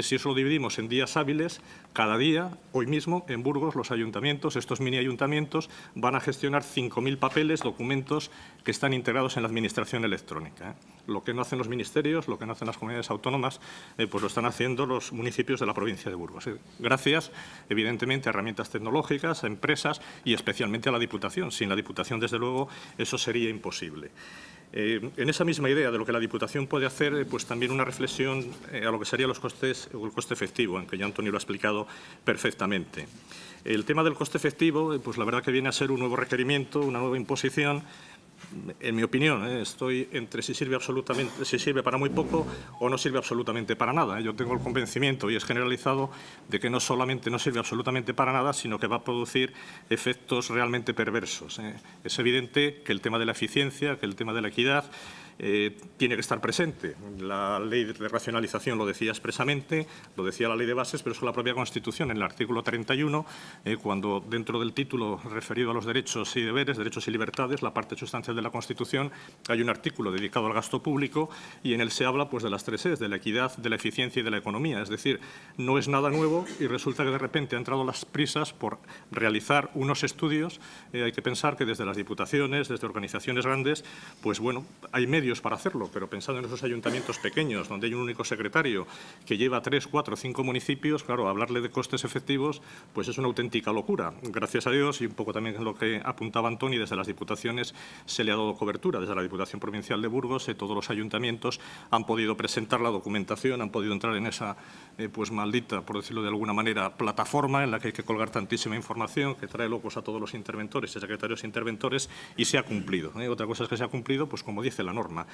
Si eso lo dividimos en días hábiles, cada día, hoy mismo, en Burgos, los ayuntamientos, estos mini ayuntamientos, van a gestionar 5.000 papeles, documentos que están integrados en la administración electrónica. Lo que no hacen los ministerios, lo que no hacen las comunidades autónomas, pues lo están haciendo los municipios de la provincia de Burgos. Gracias, evidentemente, a herramientas tecnológicas, a empresas y especialmente a la Diputación. Sin la Diputación, desde luego, eso sería imposible. En esa misma idea de lo que la Diputación puede hacer, pues también una reflexión a lo que serían los costes o el coste efectivo, en que ya Antonio lo ha explicado perfectamente. El tema del coste efectivo, pues la verdad que viene a ser un nuevo requerimiento, una nueva imposición. En mi opinión, estoy entre si sirve para muy poco o no sirve absolutamente para nada. Yo tengo el convencimiento, y es generalizado, de que no solamente no sirve absolutamente para nada, sino que va a producir efectos realmente perversos. Es evidente que el tema de la eficiencia, que el tema de la equidad, tiene que estar presente. La ley de racionalización lo decía expresamente, lo decía la ley de bases, pero eso la propia Constitución, en el artículo 31, cuando dentro del título referido a los derechos y deberes, derechos y libertades, la parte sustancial de la Constitución, hay un artículo dedicado al gasto público y en él se habla, pues, de las 3 E's, de la equidad, de la eficiencia y de la economía. Es decir, no es nada nuevo y resulta que de repente han entrado las prisas por realizar unos estudios. Hay que pensar que desde las diputaciones, desde organizaciones grandes, pues bueno, hay medios para hacerlo, pero pensando en esos ayuntamientos pequeños, donde hay un único secretario que lleva 3, 4, 5 municipios, claro, hablarle de costes efectivos, pues es una auténtica locura. Gracias a Dios, y un poco también lo que apuntaba Antoni, desde las diputaciones se le ha dado cobertura. Desde la Diputación Provincial de Burgos, todos los ayuntamientos han podido presentar la documentación, han podido entrar en esa, pues maldita, por decirlo de alguna manera, plataforma en la que hay que colgar tantísima información, que trae locos a todos los interventores y secretarios interventores, y se ha cumplido. Otra cosa es que se ha cumplido, pues como dice la norma.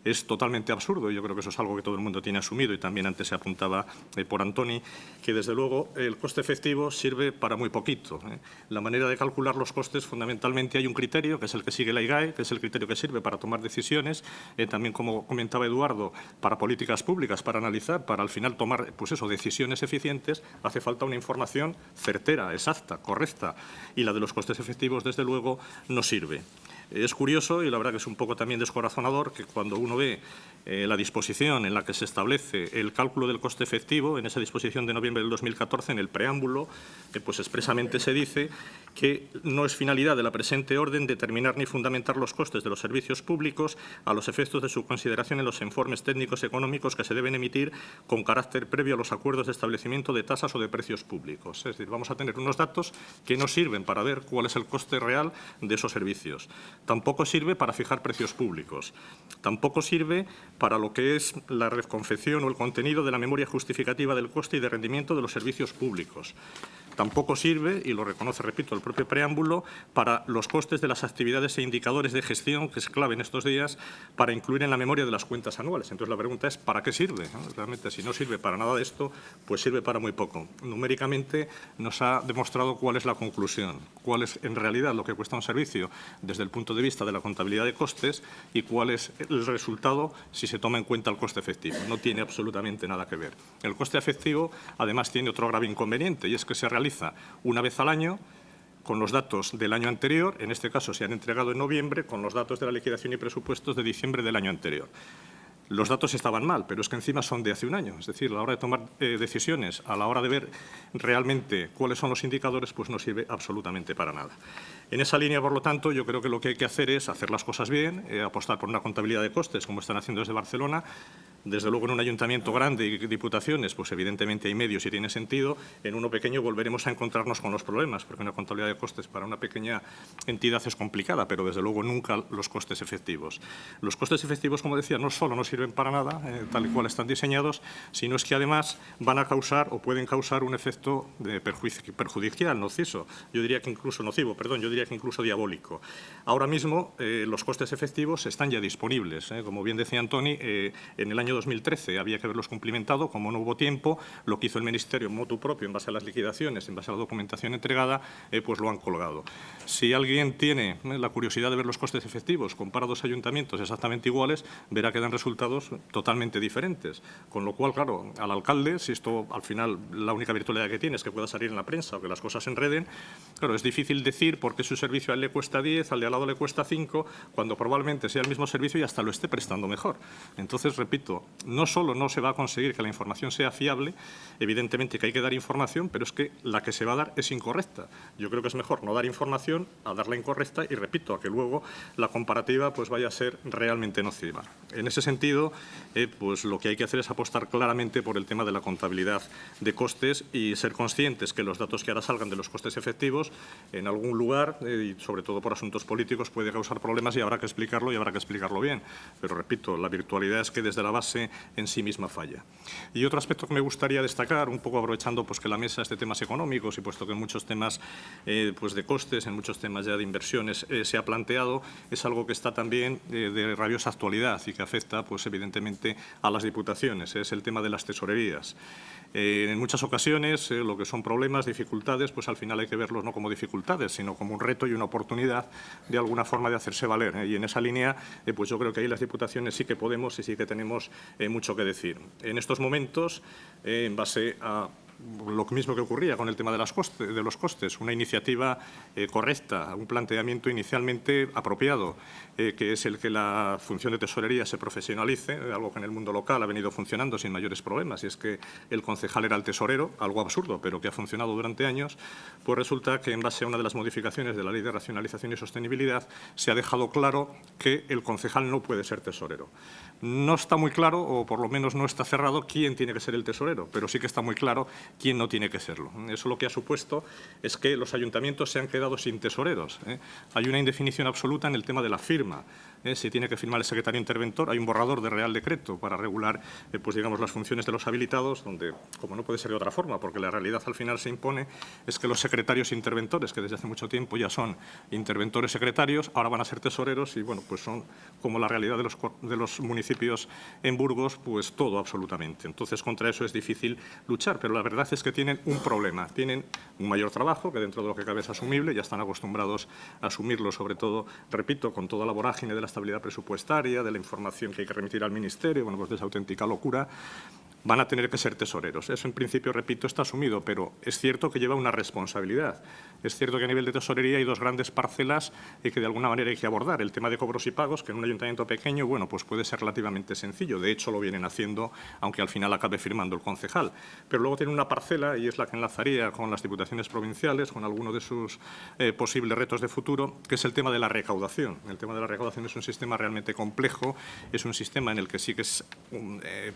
Es totalmente absurdo, y yo creo que eso es algo que todo el mundo tiene asumido, y también antes se apuntaba por Antoni, que desde luego el coste efectivo sirve para muy poquito. La manera de calcular los costes, fundamentalmente hay un criterio, que es el que sigue la IGAE, que es el criterio que sirve para tomar decisiones, también, como comentaba Eduardo, para políticas públicas, para analizar, para al final tomar, pues eso, decisiones eficientes. Hace falta una información certera, exacta, correcta, y la de los costes efectivos, desde luego, no sirve. Es curioso, y la verdad que es un poco también descorazonador, que cuando uno ve la disposición en la que se establece el cálculo del coste efectivo, en esa disposición de noviembre del 2014, en el preámbulo, pues expresamente se dice que no es finalidad de la presente orden determinar ni fundamentar los costes de los servicios públicos a los efectos de su consideración en los informes técnicos económicos que se deben emitir con carácter previo a los acuerdos de establecimiento de tasas o de precios públicos. Es decir, vamos a tener unos datos que no sirven para ver cuál es el coste real de esos servicios. Tampoco sirve para fijar precios públicos. Tampoco sirve para lo que es la reconfección o el contenido de la memoria justificativa del coste y de rendimiento de los servicios públicos. Tampoco sirve, y lo reconoce, repito, el propio preámbulo, para los costes de las actividades e indicadores de gestión, que es clave en estos días, para incluir en la memoria de las cuentas anuales. Entonces, la pregunta es, ¿para qué sirve? Realmente, si no sirve para nada de esto, pues sirve para muy poco. Numéricamente nos ha demostrado cuál es la conclusión, cuál es en realidad lo que cuesta un servicio desde el punto de vista de la contabilidad de costes y cuál es el resultado si se toma en cuenta el coste efectivo. No tiene absolutamente nada que ver. El coste efectivo, además, tiene otro grave inconveniente, y es que se realiza una vez al año con los datos del año anterior, en este caso se han entregado en noviembre, con los datos de la liquidación y presupuestos de diciembre del año anterior. Los datos estaban mal, pero es que encima son de hace un año. Es decir, a la hora de tomar decisiones, a la hora de ver realmente cuáles son los indicadores, pues no sirve absolutamente para nada. En esa línea, por lo tanto, yo creo que lo que hay que hacer es hacer las cosas bien, apostar por una contabilidad de costes, como están haciendo desde Barcelona. Desde luego, en un ayuntamiento grande y diputaciones, pues evidentemente hay medios y tiene sentido. En uno pequeño volveremos a encontrarnos con los problemas, porque una contabilidad de costes para una pequeña entidad es complicada, pero desde luego nunca los costes efectivos. Los costes efectivos, como decía, no solo no sirven para nada, tal y cual están diseñados, sino es que además van a causar o pueden causar un efecto perjudicial, nocivo. Yo diría que incluso diabólico. Ahora mismo los costes efectivos están ya disponibles. Como bien decía Antoni, en el año 2013 había que haberlos cumplimentado. Como no hubo tiempo, lo que hizo el Ministerio motu propio, en base a las liquidaciones, en base a la documentación entregada, pues lo han colgado. Si alguien tiene la curiosidad de ver los costes efectivos, compara dos ayuntamientos exactamente iguales, verá que dan resultados totalmente diferentes. Con lo cual, claro, al alcalde, si esto al final la única virtualidad que tiene es que pueda salir en la prensa o que las cosas se enreden, claro, es difícil decir por qué su servicio a él le cuesta 10, al de al lado le cuesta 5, cuando probablemente sea el mismo servicio y hasta lo esté prestando mejor. Entonces, repito, no solo no se va a conseguir que la información sea fiable, evidentemente que hay que dar información, pero es que la que se va a dar es incorrecta. Yo creo que es mejor no dar información a darla incorrecta y, repito, a que luego la comparativa pues vaya a ser realmente nociva. En ese sentido, pues lo que hay que hacer es apostar claramente por el tema de la contabilidad de costes y ser conscientes que los datos que ahora salgan de los costes efectivos en algún lugar, y sobre todo por asuntos políticos, puede causar problemas y habrá que explicarlo bien. Pero, repito, la virtualidad es que desde la base en sí misma falla. Y otro aspecto que me gustaría destacar, un poco aprovechando pues que la mesa es de temas económicos y puesto que en muchos temas pues de costes, en muchos temas ya de inversiones se ha planteado, es algo que está también de rabiosa actualidad y que afecta pues evidentemente a las diputaciones, es el tema de las tesorerías. En muchas ocasiones lo que son problemas, dificultades, pues al final hay que verlos no como dificultades, sino como un reto y una oportunidad de alguna forma de hacerse valer. Y en esa línea, pues yo creo que ahí las diputaciones sí que podemos y sí que tenemos mucho que decir. En estos momentos, en base a lo mismo que ocurría con el tema de los costes, una iniciativa correcta, un planteamiento inicialmente apropiado, que es el que la función de tesorería se profesionalice, algo que en el mundo local ha venido funcionando sin mayores problemas, y es que el concejal era el tesorero, algo absurdo, pero que ha funcionado durante años. Pues resulta que en base a una de las modificaciones de la Ley de Racionalización y Sostenibilidad se ha dejado claro que el concejal no puede ser tesorero. No está muy claro, o por lo menos no está cerrado, quién tiene que ser el tesorero, pero sí que está muy claro quién no tiene que serlo. Eso lo que ha supuesto es que los ayuntamientos se han quedado sin tesoreros. Hay una indefinición absoluta en el tema de la firma. Si tiene que firmar el secretario interventor, hay un borrador de Real Decreto para regular pues, digamos, las funciones de los habilitados, donde, como no puede ser de otra forma, porque la realidad al final se impone, es que los secretarios interventores, que desde hace mucho tiempo ya son interventores secretarios, ahora van a ser tesoreros y, bueno, pues son como la realidad de los municipios en Burgos, pues todo absolutamente. Entonces, contra eso es difícil luchar, pero la verdad es que tienen un problema, tienen un mayor trabajo, que dentro de lo que cabe es asumible, ya están acostumbrados a asumirlo, sobre todo, repito, con toda la vorágine de la estabilidad presupuestaria, de la información que hay que remitir al Ministerio, bueno, pues de esa auténtica locura. van a tener que ser tesoreros. Eso, en principio, repito, está asumido, pero es cierto que lleva una responsabilidad. Es cierto que a nivel de tesorería hay dos grandes parcelas que de alguna manera hay que abordar. El tema de cobros y pagos, que en un ayuntamiento pequeño, bueno, pues puede ser relativamente sencillo. De hecho, lo vienen haciendo, aunque al final acabe firmando el concejal. Pero luego tiene una parcela, y es la que enlazaría con las diputaciones provinciales, con alguno de sus posibles retos de futuro, que es el tema de la recaudación. El tema de la recaudación es un sistema realmente complejo, es un sistema en el que sí que es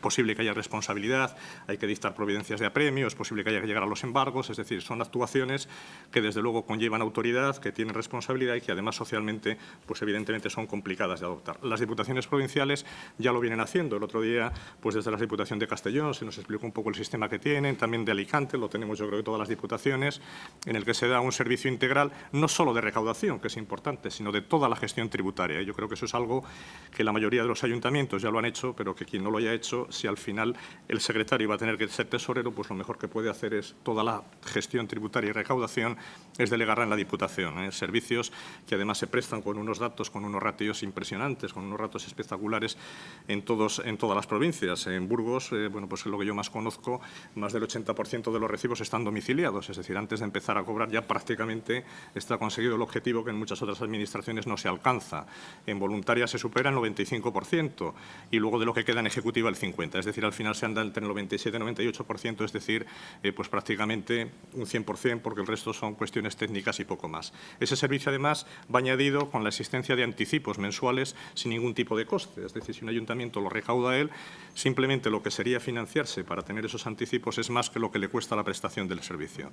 posible que haya responsabilidad, hay que dictar providencias de apremio, es posible que haya que llegar a los embargos, es decir, son actuaciones que desde luego conllevan autoridad, que tienen responsabilidad y que además socialmente, pues evidentemente son complicadas de adoptar. Las diputaciones provinciales ya lo vienen haciendo. El otro día, pues desde la Diputación de Castellón se nos explicó un poco el sistema que tienen, también de Alicante, lo tenemos yo creo que todas las diputaciones, en el que se da un servicio integral, no solo de recaudación, que es importante, sino de toda la gestión tributaria. Yo creo que eso es algo que la mayoría de los ayuntamientos ya lo han hecho, pero que quien no lo haya hecho, si al final el secretario va a tener que ser tesorero, pues lo mejor que puede hacer es toda la gestión tributaria y recaudación es delegarla en la Diputación. Servicios que además se prestan con unos datos, con unos ratios impresionantes, con unos ratios espectaculares en todas las provincias. En Burgos, bueno, pues es lo que yo más conozco, más del 80% de los recibos están domiciliados, es decir, antes de empezar a cobrar ya prácticamente está conseguido el objetivo que en muchas otras administraciones no se alcanza. En voluntaria se supera el 95% y luego de lo que queda en ejecutiva el 50%, es decir, al final se anda entre el 97 y 98%, es decir, pues prácticamente un 100%, porque el resto son cuestiones técnicas y poco más. Ese servicio, además, va añadido con la existencia de anticipos mensuales sin ningún tipo de coste, es decir, si un ayuntamiento lo recauda él, simplemente lo que sería financiarse para tener esos anticipos es más que lo que le cuesta la prestación del servicio.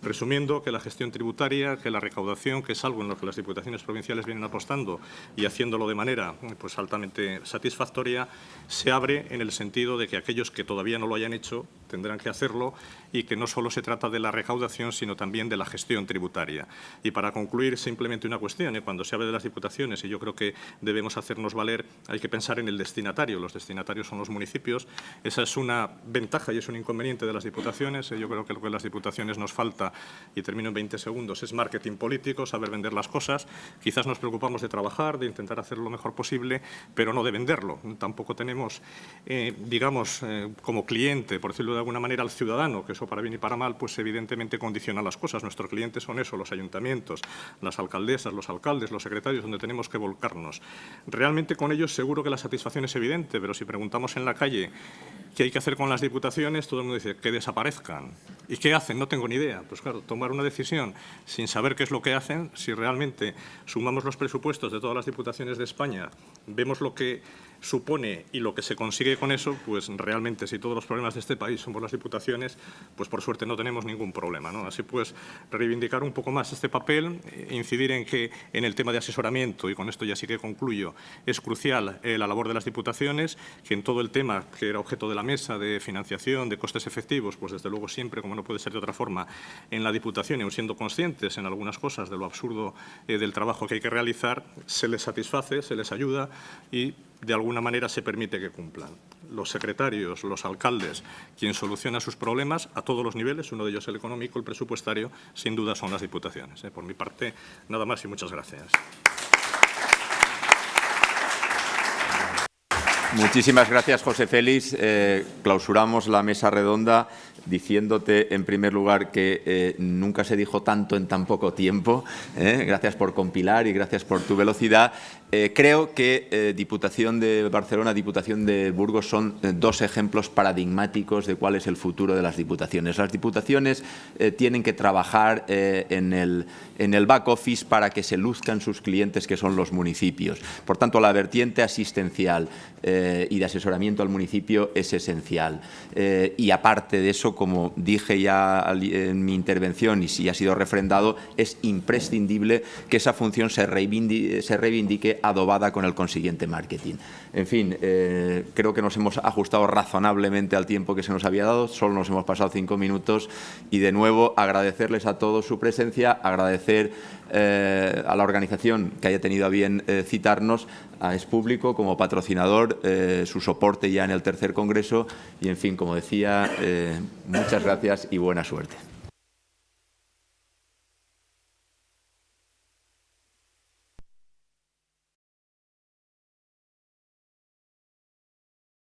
Resumiendo, que la gestión tributaria, que la recaudación, que es algo en lo que las diputaciones provinciales vienen apostando y haciéndolo de manera pues altamente satisfactoria, se abre en el sentido de que aquellos que todavía no lo hayan hecho tendrán que hacerlo y que no solo se trata de la recaudación, sino también de la gestión tributaria. Y para concluir, simplemente una cuestión, cuando se habla de las diputaciones, y yo creo que debemos hacernos valer, hay que pensar en el destinatario. Los destinatarios son los municipios. Esa es una ventaja y es un inconveniente de las diputaciones. Yo creo que lo que a las diputaciones nos falta, y termino en 20 segundos, es marketing político, saber vender las cosas. Quizás nos preocupamos de trabajar, de intentar hacerlo lo mejor posible, pero no de venderlo. Tampoco tenemos, digamos, como cliente, por decirlo de alguna manera, al ciudadano, que eso para bien y para mal, pues evidentemente condiciona las cosas. Nuestros clientes son eso, los ayuntamientos, las alcaldesas, los alcaldes, los secretarios, donde tenemos que volcarnos. Realmente con ellos seguro que la satisfacción es evidente, pero si preguntamos en la calle qué hay que hacer con las diputaciones, todo el mundo dice que desaparezcan. ¿Y qué hacen? No tengo ni idea. Pues claro, tomar una decisión sin saber qué es lo que hacen, si realmente sumamos los presupuestos de todas las diputaciones de España, vemos lo que supone y lo que se consigue con eso, pues realmente si todos los problemas de este país son por las diputaciones, pues por suerte no tenemos ningún problema, ¿no? Así pues, reivindicar un poco más este papel, incidir en que en el tema de asesoramiento, y con esto ya sí que concluyo, es crucial la labor de las diputaciones, que en todo el tema que era objeto de la mesa de financiación, de costes efectivos, pues desde luego siempre, como no puede ser de otra forma, en la Diputación, y aun siendo conscientes en algunas cosas de lo absurdo del trabajo que hay que realizar, se les satisface, se les ayuda y de alguna manera se permite que cumplan. Los secretarios, los alcaldes, quien soluciona sus problemas a todos los niveles, uno de ellos el económico, el presupuestario, sin duda son las diputaciones. Por mi parte, nada más y muchas gracias. Muchísimas gracias, José Félix. Clausuramos la mesa redonda diciéndote, en primer lugar, que nunca se dijo tanto en tan poco tiempo. Gracias por compilar y gracias por tu velocidad. Creo que Diputación de Barcelona, Diputación de Burgos son dos ejemplos paradigmáticos de cuál es el futuro de las diputaciones. Las diputaciones tienen que trabajar en el back office para que se luzcan sus clientes, que son los municipios. Por tanto, la vertiente asistencial y de asesoramiento al municipio es esencial. Y aparte de eso, como dije ya en mi intervención y si ha sido refrendado, es imprescindible que esa función se reivindique adobada con el consiguiente marketing. En fin, creo que nos hemos ajustado razonablemente al tiempo que se nos había dado, solo nos hemos pasado 5 minutos y de nuevo agradecerles a todos su presencia, agradecer a la organización que haya tenido a bien citarnos, a Es Público como patrocinador, su soporte ya en el tercer congreso y, en fin, como decía, muchas gracias y buena suerte.